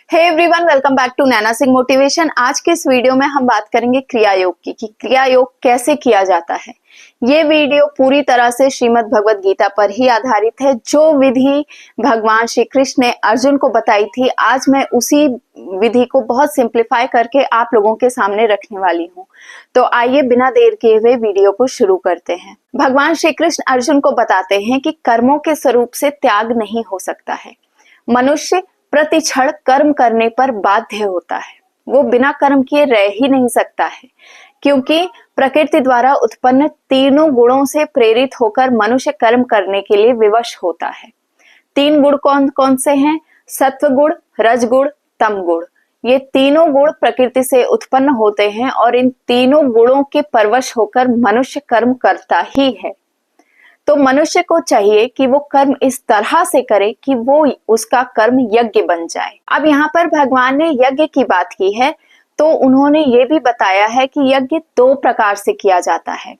Hey everyone, welcome back to Naina Singh motivation. आज के इस वीडियो में हम बात करेंगे क्रिया योग की कि क्रिया योग कैसे किया जाता है। ये वीडियो पूरी तरह से श्रीमद् भगवद गीता पर ही आधारित है। जो विधि भगवान श्री कृष्ण ने अर्जुन को बताई थी, आज मैं उसी विधि को बहुत सिंप्लीफाई करके आप लोगों के सामने रखने वाली हूँ। तो आइए बिना देर किए हुए वीडियो को शुरू करते हैं। भगवान श्री कृष्ण अर्जुन को बताते हैं कि कर्मों के स्वरूप से त्याग नहीं हो सकता है। मनुष्य प्रति क्षण कर्म करने पर बाध्य होता है। वो बिना कर्म किए रह ही नहीं सकता है, क्योंकि प्रकृति द्वारा उत्पन्न तीनों गुणों से प्रेरित होकर मनुष्य कर्म करने के लिए विवश होता है। तीन गुण कौन कौन से हैं? सत्व गुण, रज गुण, तम गुण। ये तीनों गुण प्रकृति से उत्पन्न होते हैं और इन तीनों गुणों के परवश होकर मनुष्य कर्म करता ही है। तो मनुष्य को चाहिए कि वो कर्म इस तरह से करे कि वो उसका कर्म यज्ञ बन जाए। अब यहाँ पर भगवान ने यज्ञ की बात की है, तो उन्होंने ये भी बताया है कि यज्ञ दो प्रकार से किया जाता है।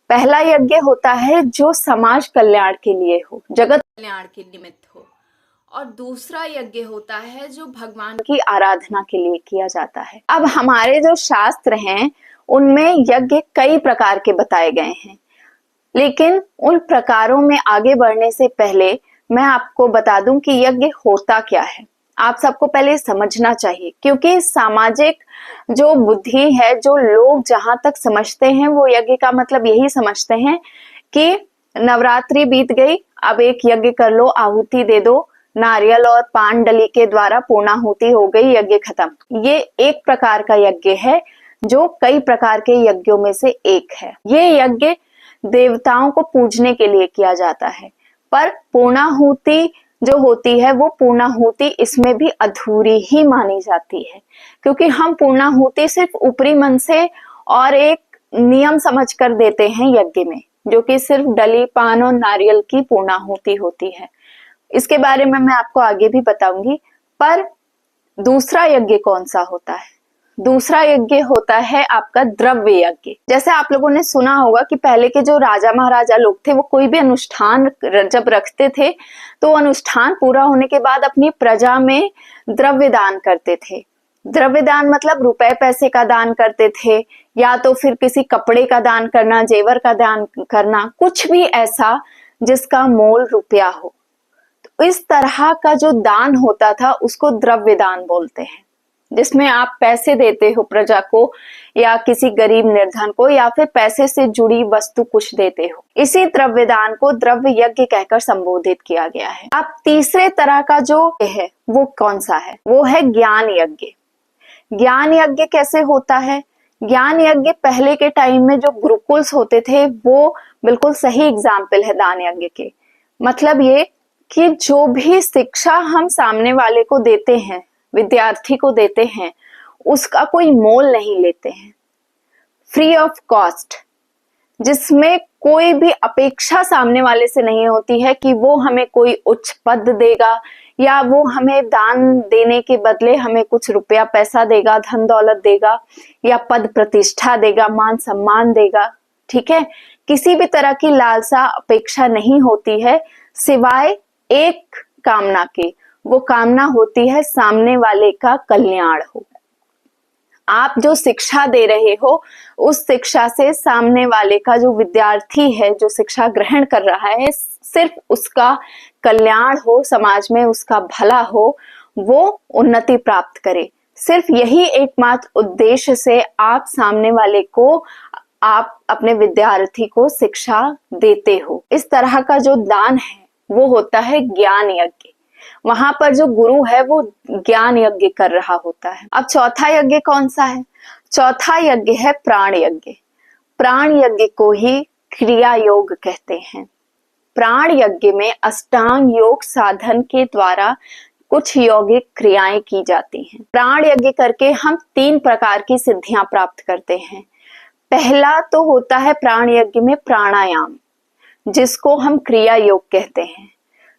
पहला यज्ञ होता है जो समाज कल्याण के लिए हो, जगत कल्याण के निमित्त हो, और दूसरा यज्ञ होता है जो भगवान की आराधना के लिए किया जाता है। अब हमारे जो शास्त्र हैं उनमें यज्ञ कई प्रकार के बताए गए हैं, लेकिन उन प्रकारों में आगे बढ़ने से पहले मैं आपको बता दूं कि यज्ञ होता क्या है। आप सबको पहले समझना चाहिए, क्योंकि सामाजिक जो बुद्धि है, जो लोग जहां तक समझते हैं वो यज्ञ का मतलब यही समझते हैं कि नवरात्रि बीत गई, अब एक यज्ञ कर लो, आहुति दे दो, नारियल और पान डली के द्वारा पूर्णाहुति हो गई, यज्ञ खत्म। ये एक प्रकार का यज्ञ है जो कई प्रकार के यज्ञों में से एक है। ये यज्ञ देवताओं को पूजने के लिए किया जाता है, पर पूर्णाहुति जो होती है वो पूर्णाहुति इसमें भी अधूरी ही मानी जाती है, क्योंकि हम पूर्णाहुति सिर्फ ऊपरी मन से और एक नियम समझकर देते हैं यज्ञ में, जो कि सिर्फ डली, पान और नारियल की पूर्णाहुति होती है। इसके बारे में मैं आपको आगे भी बताऊंगी। पर दूसरा यज्ञ कौन सा होता है? दूसरा यज्ञ होता है आपका द्रव्य यज्ञ। जैसे आप लोगों ने सुना होगा कि पहले के जो राजा महाराजा लोग थे वो कोई भी अनुष्ठान जब रखते थे तो अनुष्ठान पूरा होने के बाद अपनी प्रजा में द्रव्य दान करते थे। द्रव्य दान मतलब रुपए पैसे का दान करते थे, या तो फिर किसी कपड़े का दान करना, जेवर का दान करना, कुछ भी ऐसा जिसका मोल रुपया हो। तो इस तरह का जो दान होता था उसको द्रव्य दान बोलते हैं, जिसमें आप पैसे देते हो प्रजा को या किसी गरीब निर्धन को, या फिर पैसे से जुड़ी वस्तु कुछ देते हो। इसी द्रव्य दान को द्रव्य यज्ञ कहकर संबोधित किया गया है। अब तीसरे तरह का जो है वो कौन सा है? वो है ज्ञान यज्ञ। ज्ञान यज्ञ कैसे होता है? ज्ञान यज्ञ पहले के टाइम में जो गुरुकुल्स होते थे वो बिल्कुल सही एग्जाम्पल है दान यज्ञ के। मतलब ये कि जो भी शिक्षा हम सामने वाले को देते हैं, विद्यार्थी को देते हैं, उसका कोई मोल नहीं लेते हैं, फ्री ऑफ कॉस्ट, जिसमें कोई भी अपेक्षा सामने वाले से नहीं होती है कि वो हमें कोई उच्च पद देगा या वो हमें दान देने के बदले हमें कुछ रुपया पैसा देगा, धन दौलत देगा, या पद प्रतिष्ठा देगा, मान सम्मान देगा। ठीक है, किसी भी तरह की लालसा अपेक्षा नहीं होती है, सिवाय एक कामना के। वो कामना होती है सामने वाले का कल्याण हो। आप जो शिक्षा दे रहे हो उस शिक्षा से सामने वाले का जो विद्यार्थी है, जो शिक्षा ग्रहण कर रहा है, सिर्फ उसका कल्याण हो, समाज में उसका भला हो, वो उन्नति प्राप्त करे। सिर्फ यही एकमात्र उद्देश्य से आप सामने वाले को, आप अपने विद्यार्थी को शिक्षा देते हो। इस तरह का जो दान है वो होता है ज्ञान यज्ञ। वहां पर जो गुरु है वो ज्ञान यज्ञ कर रहा होता है। अब चौथा यज्ञ कौन सा है? चौथा यज्ञ है प्राण यज्ञ। प्राण यज्ञ को ही क्रिया योग कहते हैं। प्राण यज्ञ में अष्टांग योग साधन के द्वारा कुछ यौगिक क्रियाएं की जाती हैं। प्राण यज्ञ करके हम 3 प्रकार की सिद्धियां प्राप्त करते हैं। पहला तो होता है प्राण यज्ञ में प्राणायाम, जिसको हम क्रिया योग कहते हैं।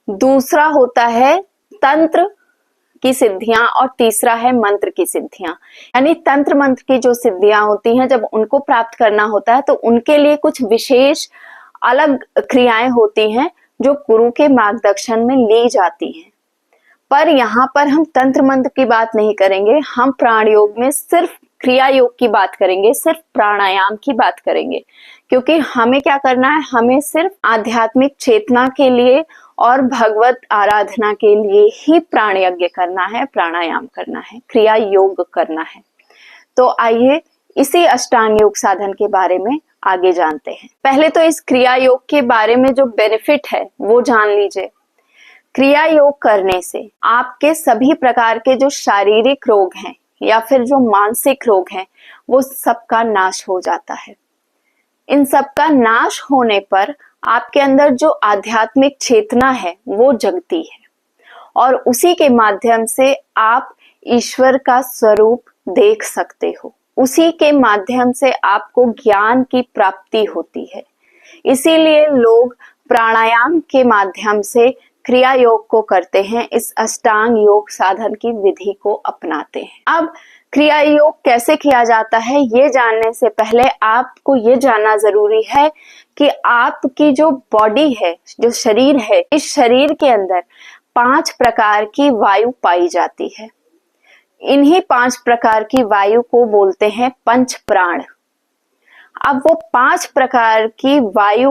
दूसरा होता है तंत्र की सिद्धियां, और तीसरा है मंत्र की सिद्धियां। यानी तंत्र मंत्र की जो सिद्धियां होती हैं, जब उनको प्राप्त करना होता है तो उनके लिए कुछ विशेष अलग क्रियाएं होती हैं जो गुरु के मार्गदर्शन में ली जाती हैं। पर यहाँ पर हम तंत्र मंत्र की बात नहीं करेंगे, हम प्राण योग में सिर्फ क्रिया योग की बात करेंगे, सिर्फ प्राणायाम की बात करेंगे, क्योंकि हमें क्या करना है, हमें सिर्फ आध्यात्मिक चेतना के लिए और भगवत आराधना के लिए ही प्राण यज्ञ करना है, प्राणायाम करना है, क्रिया योग करना है। तो आइए इसी अष्टांग योग साधन के बारे में आगे जानते हैं। पहले तो इस क्रिया योग के बारे में जो बेनिफिट है वो जान लीजिए। क्रिया योग करने से आपके सभी प्रकार के जो शारीरिक रोग हैं या फिर जो मानसिक रोग हैं वो सबका नाश हो जाता है। इन सबका नाश होने पर आपके अंदर जो आध्यात्मिक चेतना है वो जगती है और उसी के माध्यम से आप ईश्वर का स्वरूप देख सकते हो, उसी के माध्यम से आपको ज्ञान की प्राप्ति होती है। इसीलिए लोग प्राणायाम के माध्यम से क्रिया योग को करते हैं, इस अष्टांग योग साधन की विधि को अपनाते हैं। अब क्रिया योग कैसे किया जाता है ये जानने से पहले आपको ये जानना जरूरी है कि आपकी जो बॉडी है, जो शरीर है, इस शरीर के अंदर 5 प्रकार की वायु पाई जाती है। इन्हीं 5 प्रकार की वायु को बोलते हैं पंच प्राण। अब वो 5 प्रकार की वायु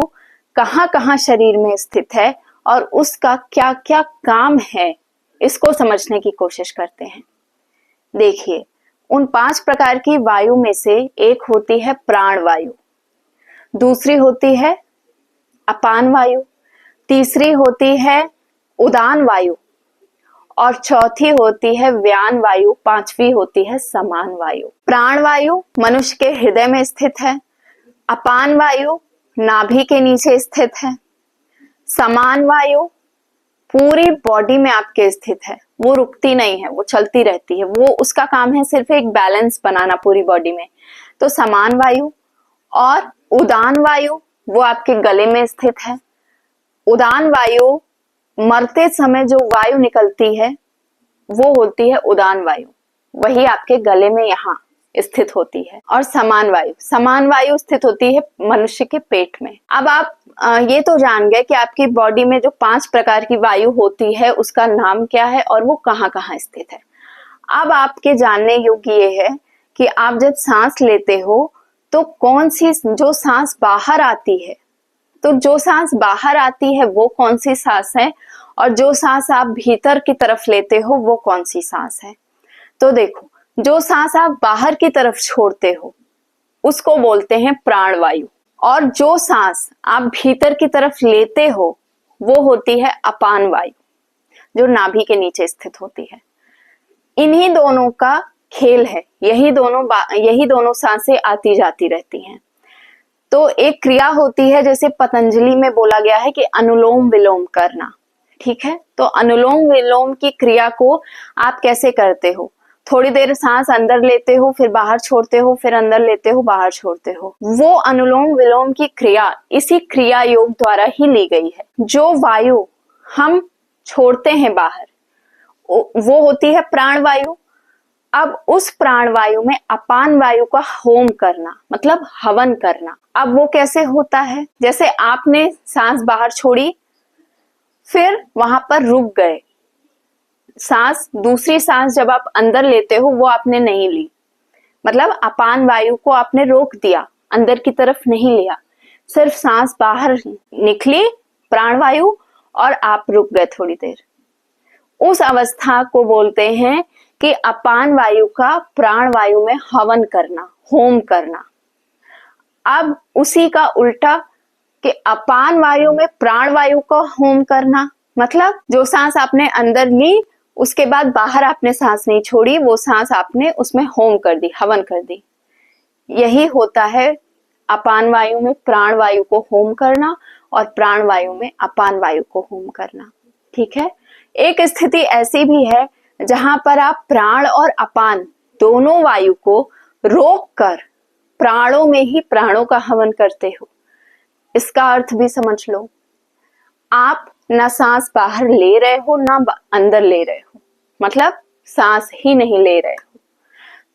कहाँ कहाँ शरीर में स्थित है और उसका क्या क्या काम है, इसको समझने की कोशिश करते हैं। देखिए, उन 5 प्रकार की वायु में से एक होती है प्राण वायु, दूसरी होती है अपान वायु, तीसरी होती है उदान वायु और चौथी होती है व्यान वायु, 5वीं होती है समान वायु। प्राण वायु मनुष्य के हृदय में स्थित है, अपान वायु नाभि के नीचे स्थित है, समान वायु पूरी बॉडी में आपके स्थित है, वो रुकती नहीं है, वो चलती रहती है, वो उसका काम है सिर्फ एक बैलेंस बनाना पूरी बॉडी में। तो समान वायु और उदान वायु वो आपके गले में स्थित है। उदान वायु मरते समय जो वायु निकलती है वो होती है उदान वायु, वही आपके गले में यहाँ स्थित होती है। और समान वायु स्थित होती है मनुष्य के पेट में। अब आप ये तो जान गए कि आपकी बॉडी में जो 5 प्रकार की वायु होती है उसका नाम क्या है और वो कहाँ कहाँ स्थित है। अब आपके जानने योग्य ये है कि आप जब सांस लेते हो तो कौन सी, जो सांस बाहर आती है, तो जो सांस बाहर आती है वो कौन सी सांस है और जो सांस आप भीतर की तरफ लेते हो वो कौन सी सांस है। तो देखो, जो सांस आप बाहर की तरफ छोड़ते हो उसको बोलते हैं प्राण वायु और जो सांस आप भीतर की तरफ लेते हो वो होती है अपान वायु, जो नाभि के नीचे स्थित होती है। इन्हीं दोनों का खेल है, यही दोनों सांसें आती जाती रहती हैं। तो एक क्रिया होती है, जैसे पतंजलि में बोला गया है कि अनुलोम विलोम करना, ठीक है। तो अनुलोम विलोम की क्रिया को आप कैसे करते हो, थोड़ी देर सांस अंदर लेते हो, फिर बाहर छोड़ते हो, फिर अंदर लेते हो, बाहर छोड़ते हो। वो अनुलोम विलोम की क्रिया इसी क्रिया योग द्वारा ही ली गई है। जो वायु हम छोड़ते हैं बाहर वो होती है प्राण वायु। अब उस प्राण वायु में अपान वायु का होम करना, मतलब हवन करना। अब वो कैसे होता है, जैसे आपने सांस बाहर छोड़ी, फिर वहां पर रुक गए, सांस, दूसरी सांस जब आप अंदर लेते हो वो आपने नहीं ली, मतलब अपान वायु को आपने रोक दिया, अंदर की तरफ नहीं लिया, सिर्फ सांस बाहर निकली प्राण वायु और आप रुक गए थोड़ी देर। उस अवस्था को बोलते हैं कि अपान वायु का प्राण वायु में हवन करना, होम करना। अब उसी का उल्टा कि अपान वायु में प्राण वायु का होम करना, मतलब जो सांस आपने अंदर ली उसके बाद बाहर आपने सांस नहीं छोड़ी, वो सांस आपने उसमें होम कर दी, हवन कर दी। यही होता है अपान वायु में प्राण वायु को होम करना और प्राण वायु में अपान वायु को होम करना, ठीक है। एक स्थिति ऐसी भी है जहां पर आप प्राण और अपान दोनों वायु को रोक कर प्राणों में ही प्राणों का हवन करते हो। इसका अर्थ भी समझ लो, आप ना सांस बाहर ले रहे हो ना अंदर ले रहे हो, मतलब सांस ही नहीं ले रहे हो।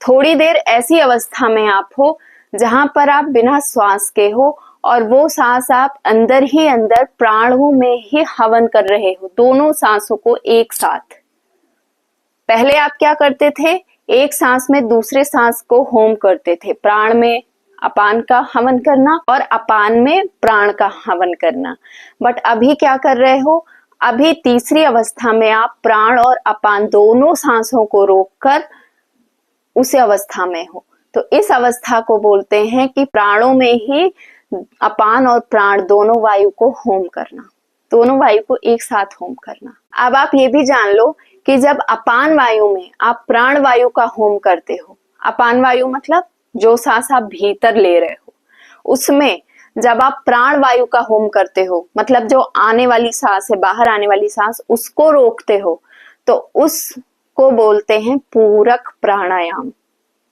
थोड़ी देर ऐसी अवस्था में आप हो जहां पर आप बिना श्वास के हो और वो सांस आप अंदर ही अंदर प्राणों में ही हवन कर रहे हो, दोनों सांसों को एक साथ। पहले आप क्या करते थे, एक सांस में दूसरे सांस को होम करते थे। प्राण में अपान का हवन करना और अपान में प्राण का हवन करना। बट अभी क्या कर रहे हो, अभी तीसरी अवस्था में आप प्राण और अपान दोनों सांसों को रोककर उस अवस्था में हो। तो इस अवस्था को बोलते हैं कि प्राणों में ही अपान और प्राण दोनों वायु को होम करना, दोनों वायु को एक साथ होम करना। अब आप ये भी जान लो कि जब अपान वायु में आप प्राण वायु का होम करते हो, अपान वायु मतलब जो सांस आप भीतर ले रहे हो, उसमें जब आप प्राण वायु का होम करते हो, मतलब जो आने वाली सांस है, बाहर आने वाली सांस, उसको रोकते हो, तो उसको बोलते हैं पूरक प्राणायाम।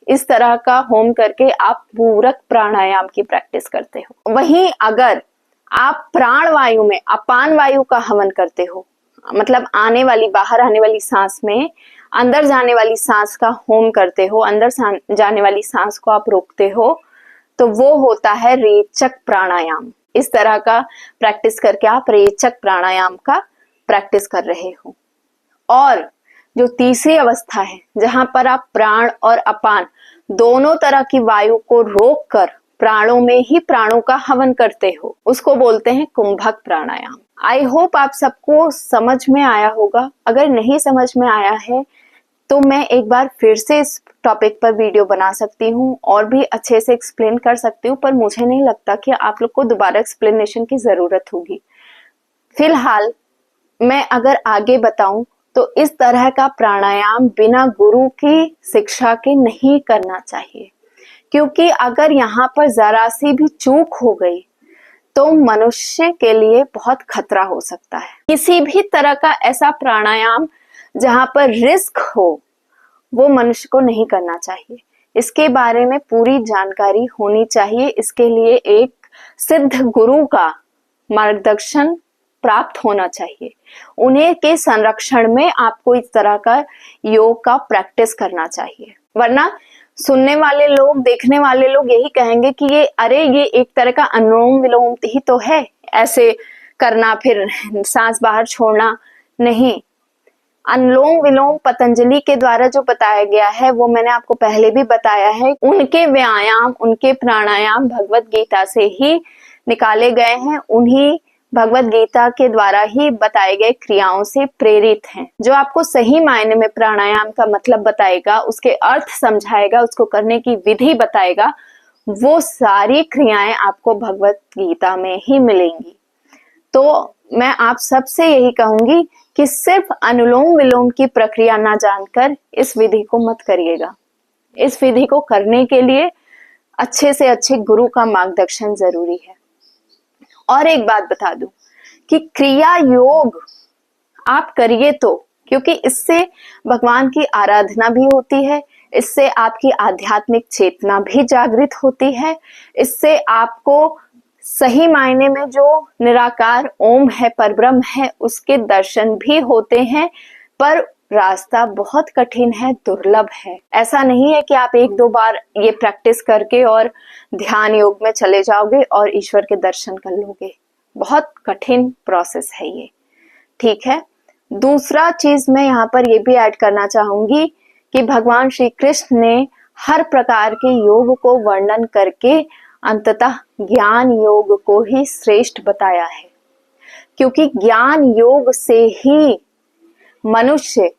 इस तरह का होम करके आप पूरक प्राणायाम की प्रैक्टिस करते हो। वहीं अगर आप प्राण वायु में अपान वायु का हवन करते हो, मतलब आने वाली बाहर आने वाली सांस में अंदर जाने वाली सांस का होम करते हो, अंदर जाने वाली सांस को आप रोकते हो, तो वो होता है रेचक प्राणायाम। इस तरह का प्रैक्टिस करके आप रेचक प्राणायाम का प्रैक्टिस कर रहे हो। और जो तीसरी अवस्था है, जहां पर आप प्राण और अपान दोनों तरह की वायु को रोककर प्राणों में ही प्राणों का हवन करते हो, उसको बोलते हैं कुंभक प्राणायाम। आई होप आप सबको समझ में आया होगा। अगर नहीं समझ में आया है तो मैं एक बार फिर से इस टॉपिक पर वीडियो बना सकती हूँ और भी अच्छे से एक्सप्लेन कर सकती हूँ, पर मुझे नहीं लगता कि आप लोग को दोबारा एक्सप्लेनेशन की जरूरत होगी। फिलहाल मैं अगर आगे बताऊं तो इस तरह का प्राणायाम बिना गुरु की शिक्षा के नहीं करना चाहिए, क्योंकि अगर यहाँ पर जरा सी भी चूक हो गई तो मनुष्य के लिए बहुत खतरा हो सकता है। किसी भी तरह का ऐसा प्राणायाम जहां पर रिस्क हो, वो मनुष्य को नहीं करना चाहिए। इसके बारे में पूरी जानकारी होनी चाहिए। इसके लिए एक सिद्ध गुरु का मार्गदर्शन प्राप्त होना चाहिए। उन्हें के संरक्षण में आपको इस तरह का योग का प्रैक्टिस करना चाहिए, वरना सुनने वाले लोग, देखने वाले लोग यही कहेंगे कि ये एक तरह का अनुलोम विलोम ही तो है, ऐसे करना फिर सांस बाहर छोड़ना। नहीं, अनुलोम विलोम पतंजलि के द्वारा जो बताया गया है वो मैंने आपको पहले भी बताया है। उनके व्यायाम, उनके प्राणायाम भगवत गीता से ही निकाले गए हैं, उन्हीं भगवत गीता के द्वारा ही बताए गए क्रियाओं से प्रेरित हैं। जो आपको सही मायने में प्राणायाम का मतलब बताएगा, उसके अर्थ समझाएगा, उसको करने की विधि बताएगा, वो सारी क्रियाएं आपको भगवत गीता में ही मिलेंगी। तो मैं आप सबसे यही कहूंगी कि सिर्फ अनुलोम विलोम की प्रक्रिया ना जानकर इस विधि को मत करिएगा। इस विधि को करने के लिए अच्छे से अच्छे गुरु का मार्गदर्शन जरूरी है। और एक बात बता दूं कि क्रिया योग आप करिए तो, क्योंकि इससे भगवान की आराधना भी होती है, इससे आपकी आध्यात्मिक चेतना भी जागृत होती है, इससे आपको सही मायने में जो निराकार ओम है, परब्रह्म है, उसके दर्शन भी होते हैं। पर रास्ता बहुत कठिन है, दुर्लभ है। ऐसा नहीं है कि आप एक दो बार ये प्रैक्टिस करके और ध्यान योग में चले जाओगे और ईश्वर के दर्शन कर लोगे। बहुत कठिन प्रोसेस है ये, ठीक है। दूसरा चीज मैं यहाँ पर ये भी ऐड करना चाहूंगी कि भगवान श्री कृष्ण ने हर प्रकार के योग को वर्णन करके अंततः ज्ञान योग को ही श्रेष्ठ बताया है, क्योंकि ज्ञान योग से ही मनुष्य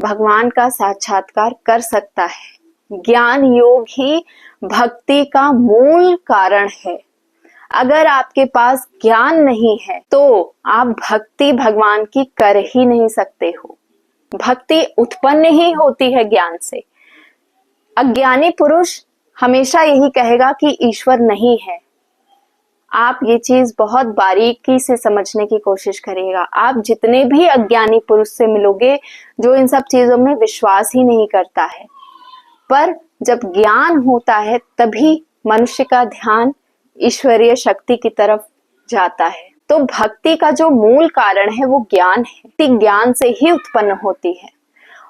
भगवान का साक्षात्कार कर सकता है। ज्ञान योग ही भक्ति का मूल कारण है। अगर आपके पास ज्ञान नहीं है तो आप भक्ति भगवान की कर ही नहीं सकते हो। भक्ति उत्पन्न ही होती है ज्ञान से। अज्ञानी पुरुष हमेशा यही कहेगा कि ईश्वर नहीं है। आप ये चीज बहुत बारीकी से समझने की कोशिश करिएगा। आप जितने भी अज्ञानी पुरुष से मिलोगे जो इन सब चीजों में विश्वास ही नहीं करता है, पर जब ज्ञान होता है तभी मनुष्य का ध्यान ईश्वरीय शक्ति की तरफ जाता है। तो भक्ति का जो मूल कारण है वो ज्ञान है। ज्ञान से ही उत्पन्न होती है,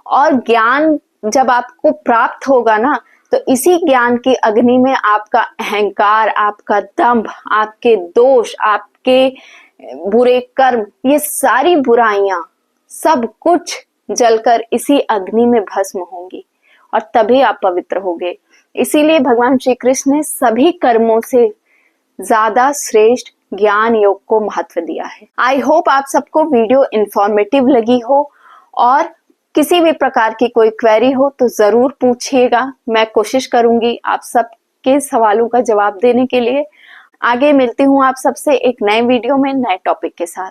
और ज्ञान जब आपको प्राप्त होगा ना, तो इसी ज्ञान की अग्नि में आपका अहंकार, आपका दंभ, आपके दोष, आपके बुरे कर्म, ये सारी बुराइयां सब कुछ जलकर इसी अग्नि में भस्म होंगी और तभी आप पवित्र होगे। इसीलिए भगवान श्री कृष्ण ने सभी कर्मों से ज्यादा श्रेष्ठ ज्ञान योग को महत्व दिया है। आई होप आप सबको वीडियो इंफॉर्मेटिव लगी हो, और किसी भी प्रकार की कोई क्वेरी हो तो जरूर पूछिएगा। मैं कोशिश करूंगी आप सबके सवालों का जवाब देने के लिए। आगे मिलती हूँ आप सबसे एक नए वीडियो में नए टॉपिक के साथ।